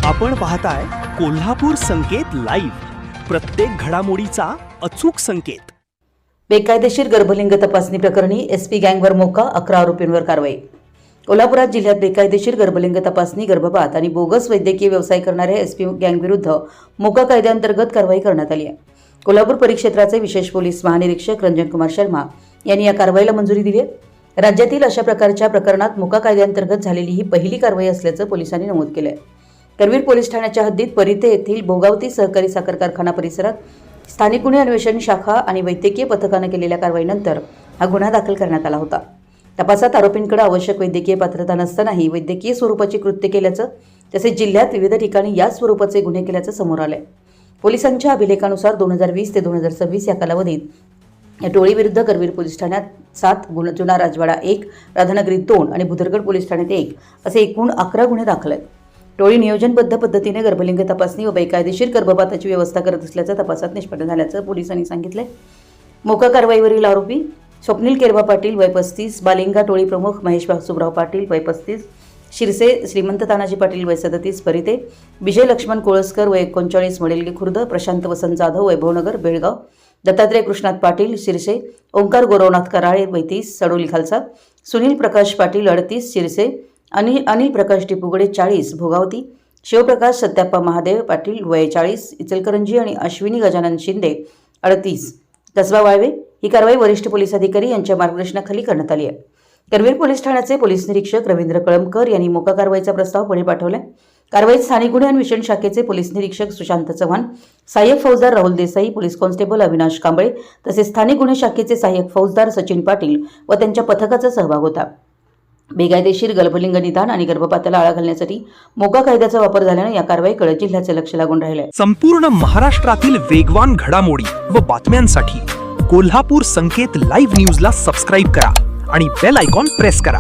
आपण पाहताय कोल्हापूर संकेत लाईव्ह, प्रत्येक घडामोडीचा अचूक संकेत। बेकायदेशीर गर्भलिंग तपासणी प्रकरणी एसपी गँगवर मोका, 11 आरोपींवर कारवाई। कोल्हापुरात जिल्ह्यात बेकायदेशीर गर्भलिंग तपासणी, गर्भपात आणि बोगस वैद्यकीय व्यवसाय करणाऱ्या एसपी गँगविरुद्ध मोका कायद्याअंतर्गत कारवाई करण्यात आली आहे। कोल्हापूर परिक्षेत्राचे विशेष पोलीस महानिरीक्षक रंजन कुमार शर्मा यांनी या कारवाईला मंजुरी दिली आहे। राज्यातील अशा प्रकारच्या प्रकरणात मोका कायद्याअंतर्गत झालेली ही पहिली कारवाई असल्याचं पोलिसांनी नमूद केलं आहे। करवीर पोलीस ठाण्याच्या हद्दीत परिते येथील भोगावती सहकारी साखर कारखाना परिसरात स्थानिक गुन्हे अन्वेषण शाखा आणि वैद्यकीय पथकाने केलेल्या कारवाईनंतर हा गुन्हा दाखल करण्यात आला होता। तपासात आरोपींकडे आवश्यक वैद्यकीय पात्रता नसतानाही वैद्यकीय स्वरूपाची कृत्य केल्याचं तसेच जिल्ह्यात विविध ठिकाणी या स्वरूपाचे गुन्हे केल्याचं समोर आलंय। पोलिसांच्या अभिलेखानुसार 2020 ते 2026 या कालावधीत या टोळीविरुद्ध करवीर पोलीस ठाण्यात 7, जुना राजवाडा 1, राधानगरी 2 आणि भुदरगड पोलीस ठाण्यात 1 असे एकूण 11 गुन्हे दाखल आहेत। टोळी नियोजनबद्ध पद्धतीने गर्भलिंग तपासणी व बेकायदेशीर गर्भपाताची व्यवस्था करत असल्याचं तपासात निष्पन्न झाल्याचं पोलिसांनी सांगितलंय। मोका कारवाईवरील आरोपी स्वप्नील केरबा पाटील वय 35, बालिंगा टोळी प्रमुख महेश सुब्राव पाटील वय 35, शिरसे श्रीमंत तानाजी पाटील वय 37, परिते विजय लक्ष्मण कोळसकर वय 39, मडेलगी खुर्द, प्रशांत वसंत जाधव वैभवनगर बेळगाव, दत्तात्रय कृष्णात पाटील शिरसे, ओंकार गोरवनाथ कराळे वय 30, सडोली खालसा, सुनील प्रकाश पाटील 38, शिरसे, अनिल प्रकाश टिपुगडे 40, भोगावती, शिवप्रकाश सत्याप्पा महादेव पाटील वय 40, इचलकरंजी आणि अश्विनी गजानन शिंदे 38, कसबा वाळवे। ही कारवाई वरिष्ठ पोलीस अधिकारी यांच्या मार्गदर्शनाखाली करण्यात आली आहे। करवीर पोलीस ठाण्याचे पोलीस निरीक्षक रवींद्र कळमकर यांनी मोका कारवाईचा प्रस्ताव पुढे पाठवला। कारवाईत स्थानिक गुन्हे अन्वेषण शाखेचे पोलीस निरीक्षक सुशांत चव्हाण, सहाय्यक फौजदार राहुल देसाई, पोलीस कॉन्स्टेबल अविनाश कांबळे तसेच स्थानिक गुन्हे शाखेचे सहाय्यक फौजदार सचिन पाटील व त्यांच्या पथकाचा सहभाग होता। बेकायदेशीर गर्भलिंग निदान आणि गर्भपाताला आळा घालण्यासाठी मोका कायद्याचा वापर झाल्याने या कारवाईकडे जिल्ह्याचे लक्ष लागून राहिले। संपूर्ण महाराष्ट्रातील वेगवान घडामोडी व बातम्यांसाठी कोल्हापूर संकेत लाईव्ह न्यूजला सबस्क्राईब करा आणि बेल आयकॉन प्रेस करा।